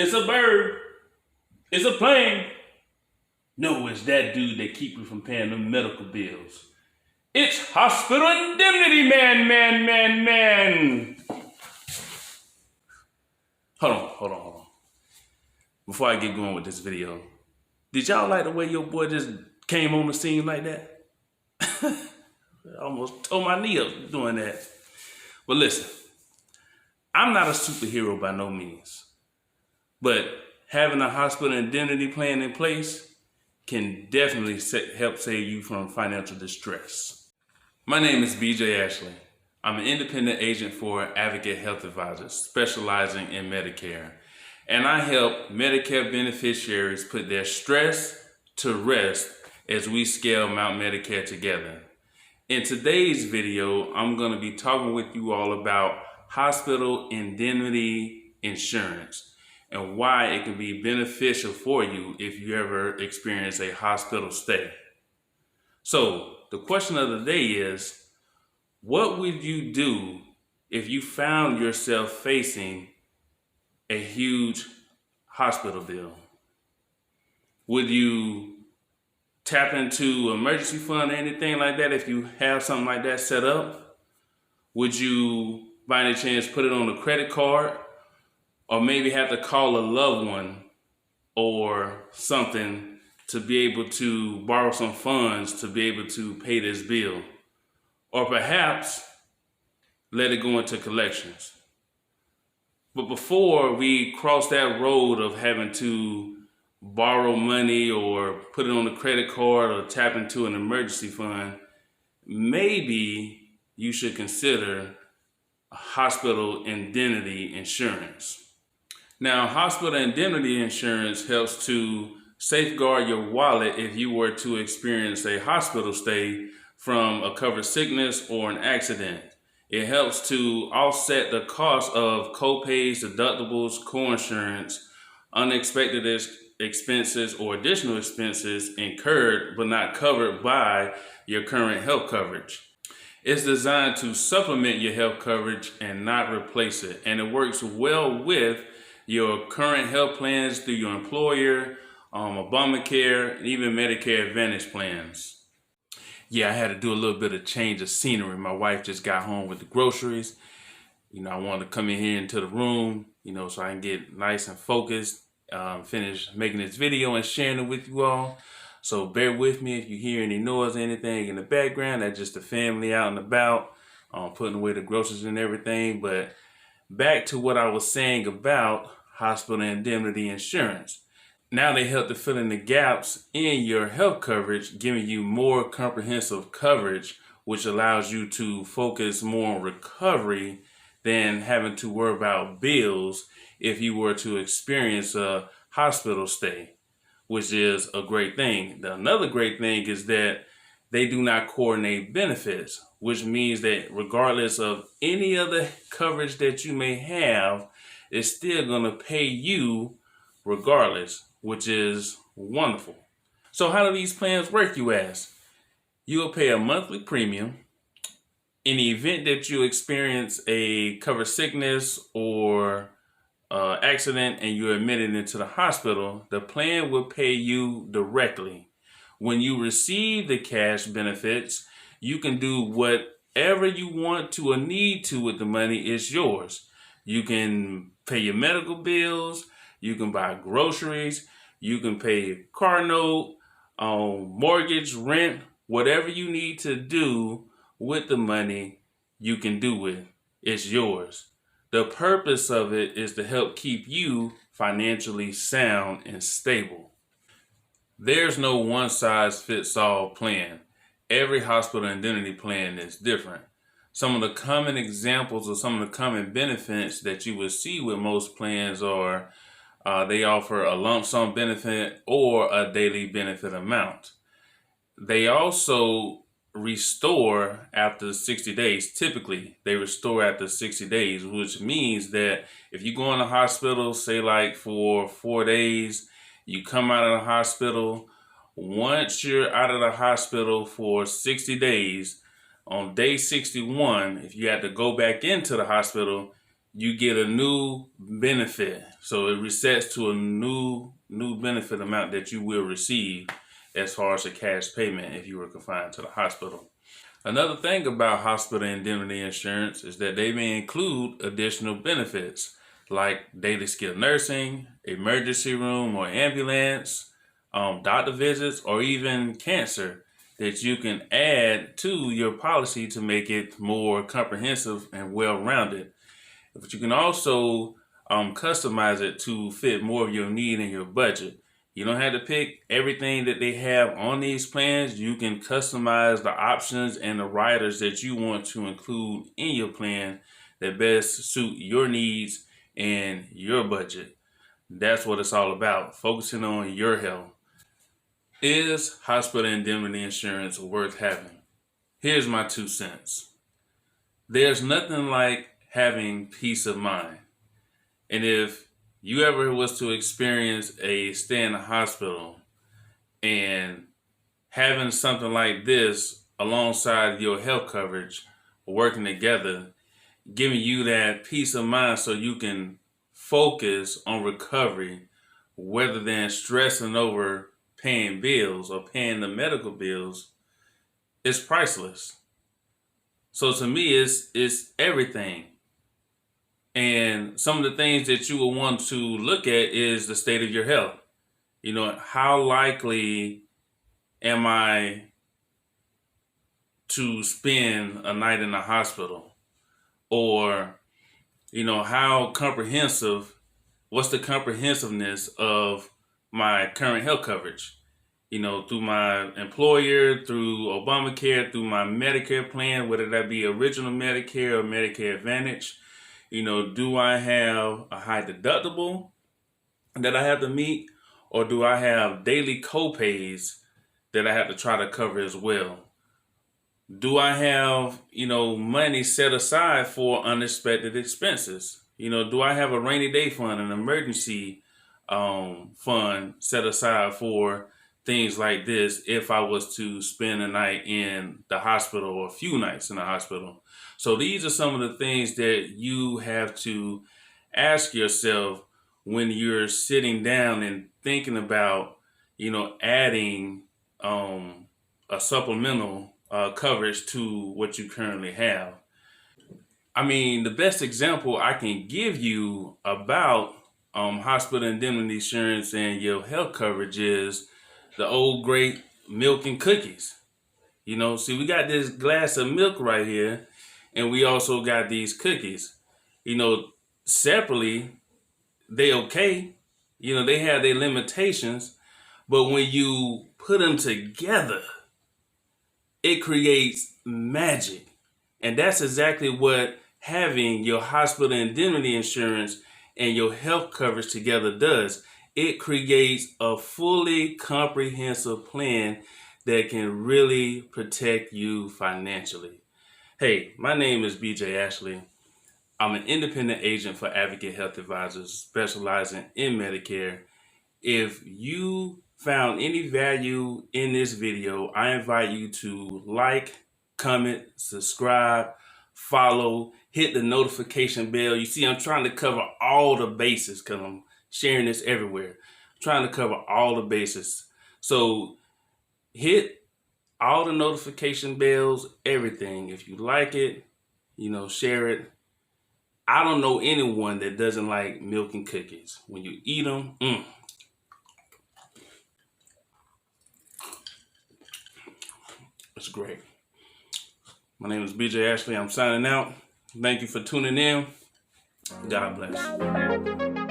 It's a bird. It's a plane. No, it's that dude that keep you from paying them medical bills. It's hospital indemnity, man. Hold on. Before I get going with this video, did y'all like the way your boy just came on the scene like that? I almost tore my knee up doing that. But listen, I'm not a superhero by no means. But having a hospital indemnity plan in place can definitely help save you from financial distress. My name is BJ Ashley. I'm an independent agent for Advocate Health Advisors, specializing in Medicare. And I help Medicare beneficiaries put their stress to rest as we scale Mount Medicare together. In today's video, I'm going to be talking with you all about hospital indemnity insurance and why it can be beneficial for you if you ever experience a hospital stay. So the question of the day is, what would you do if you found yourself facing a huge hospital bill? Would you tap into emergency fund or anything like that if you have something like that set up? Would you by any chance put it on a credit card, or maybe have to call a loved one or something to be able to borrow some funds to be able to pay this bill? Or perhaps let it go into collections. But before we cross that road of having to borrow money or put it on a credit card or tap into an emergency fund, maybe you should consider hospital indemnity insurance. Now, hospital indemnity insurance helps to safeguard your wallet if you were to experience a hospital stay from a covered sickness or an accident. It helps to offset the cost of co-pays, deductibles, co-insurance, unexpected expenses, or additional expenses incurred but not covered by your current health coverage. It's designed to supplement your health coverage and not replace it. And it works well with your current health plans through your employer, Obamacare, and even Medicare Advantage plans. Yeah, I had to do a little bit of change of scenery. My wife just got home with the groceries. I wanted to come in here into the room, so I can get nice and focused, finish making this video and sharing it with you all. So bear with me if you hear any noise or anything in the background. That's just the family out and about, putting away the groceries and everything. But back to what I was saying about hospital indemnity insurance. Now they help to fill in the gaps in your health coverage, giving you more comprehensive coverage, which allows you to focus more on recovery than having to worry about bills if you were to experience a hospital stay, which is a great thing. Another great thing is that they do not coordinate benefits, which means that regardless of any other coverage that you may have, it's still going to pay you regardless, which is wonderful. So how do these plans work, you ask? You'll pay a monthly premium. In the event that you experience a covered sickness or accident and you're admitted into the hospital, the plan will pay you directly. When you receive the cash benefits, you can do whatever you want to or need to with the money. It's yours. You can pay your medical bills. You can buy groceries, you can pay a car note, mortgage, rent, whatever you need to do with the money, you can do it. It's yours. The purpose of it is to help keep you financially sound and stable. There's no one-size-fits-all plan. Every hospital indemnity plan is different. Some of the common examples or some of the common benefits that you will see with most plans are they offer a lump sum benefit or a daily benefit amount. They also restore after 60 days. Typically, they restore after 60 days, which means that if you go in the hospital, say like for 4 days, you come out of the hospital. Once you're out of the hospital for 60 days, on day 61, if you had to go back into the hospital, you get a new benefit. So it resets to a new benefit amount that you will receive as far as a cash payment if you were confined to the hospital. Another thing about hospital indemnity insurance is that they may include additional benefits like daily skilled nursing, emergency room or ambulance, doctor visits, or even cancer that you can add to your policy to make it more comprehensive and well-rounded. But you can also customize it to fit more of your need and your budget. You don't have to pick everything that they have on these plans. You can customize the options and the riders that you want to include in your plan that best suit your needs and your budget. That's what it's all about, focusing on your health. Is hospital indemnity insurance worth having? Here's my 2 cents. There's nothing like having peace of mind. And if you ever was to experience a stay in the hospital and having something like this alongside your health coverage working together, giving you that peace of mind so you can focus on recovery rather than stressing over paying bills or paying the medical bills, it's priceless. So to me, it's everything. And some of the things that you will want to look at is the state of your health. You know, how likely am I to spend a night in the hospital? Or, you know, what's the comprehensiveness of my current health coverage? You know, through my employer, through Obamacare, through my Medicare plan, whether that be original Medicare or Medicare Advantage. You know, do I have a high deductible that I have to meet, or do I have daily co-pays that I have to try to cover as well? Do I have, you know, money set aside for unexpected expenses? You know, do I have a rainy day fund, an emergency fund set aside for things like this if I was to spend a night in the hospital or a few nights in the hospital? So these are some of the things that you have to ask yourself when you're sitting down and thinking about, you know, adding a supplemental coverage to what you currently have. I mean, the best example I can give you about hospital indemnity insurance and your health coverage is the old great milk and cookies. You know, see, we got this glass of milk right here, and we also got these cookies. You know, separately, they okay. You know, they have their limitations, but when you put them together, it creates magic. And that's exactly what having your hospital indemnity insurance and your health coverage together does. It creates a fully comprehensive plan that can really protect you financially. Hey, my name is BJ Ashley. I'm an independent agent for Advocate Health Advisors specializing in Medicare. If you found any value in this video, I invite you to like, comment, subscribe, follow, hit the notification bell. You see, I'm trying to cover all the bases because I'm sharing this everywhere. I'm trying to cover all the bases. So hit all the notification bells, everything. If you like it, you know, share it. I don't know anyone that doesn't like milk and cookies. When you eat them, it's great. My name is BJ Ashley. I'm signing out. Thank you for tuning in. God bless.